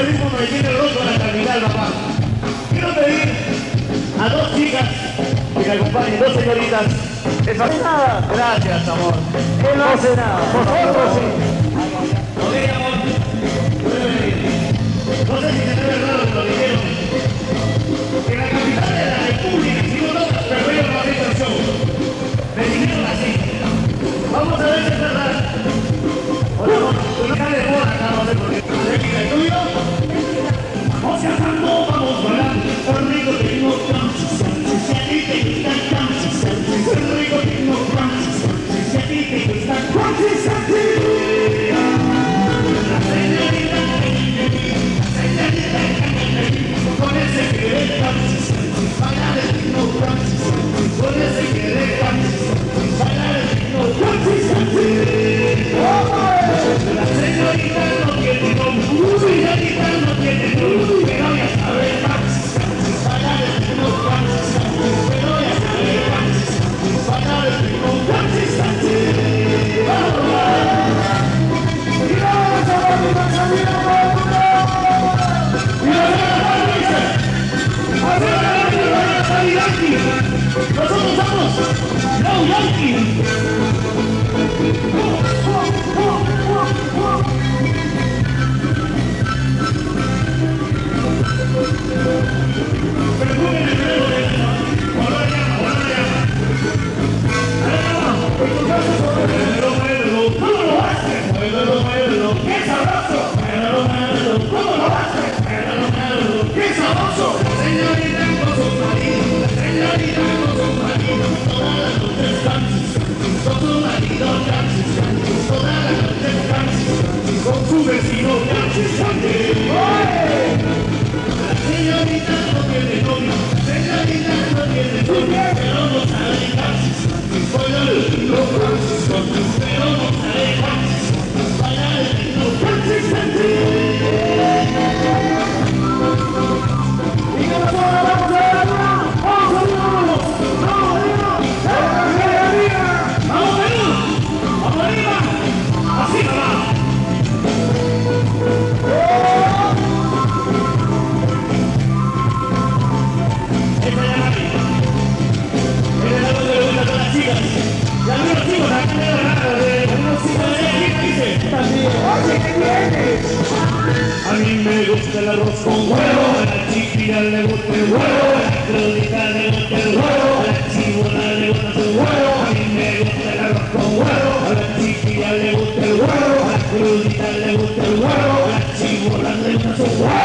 ritmo me tiene roto la capital, papá. Quiero pedir a dos chicas que me acompañen, dos señoritas. ¿Es nada? Gracias, amor. Él no hace nada. Vosotros sí. Ok, amor. No sé si se ve raro lo que dijeron. En la capital de la República, si no todas, pero ellos no han hecho el show. Me dijeron así. Vamos a ver si es verdad. Hola, amor. Tú no sales de moda acá, no sé por qué. ¿El tuyo? Vamos cantando, vamos bailando. El rico ritmo, si a ti te gusta, el rico ritmo, si a ti te gusta, la señorita, con ese querer, bailar el ritmo, con ese querer, bailar el ritmo, la señorita no tiene nombre, señorita no tiene nombre, pero ya sabe, bailar el ritmo, pero ya sabe, bailar el ritmo, nosotros somos los Yankees. A mí me gusta el arroz con huevo, a la chiquilla le gusta el huevo, a la crudita le gusta el huevo, a la chibona le gusta su huevo. A mí me gusta el arroz con huevo, a la chiquilla le gusta el huevo, a la crudita le gusta el huevo, a la chibona le gusta su huevo.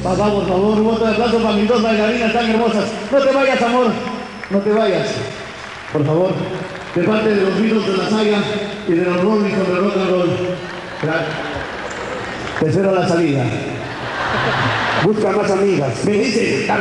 Papá, por favor, un voto de aplauso para mis dos bailarinas tan hermosas. No te vayas, amor, no te vayas. Por favor, de parte de los Beatles de la saga y de los Rolling con el rock and roll. Te espero a la salida. Busca más amigas. Me dice...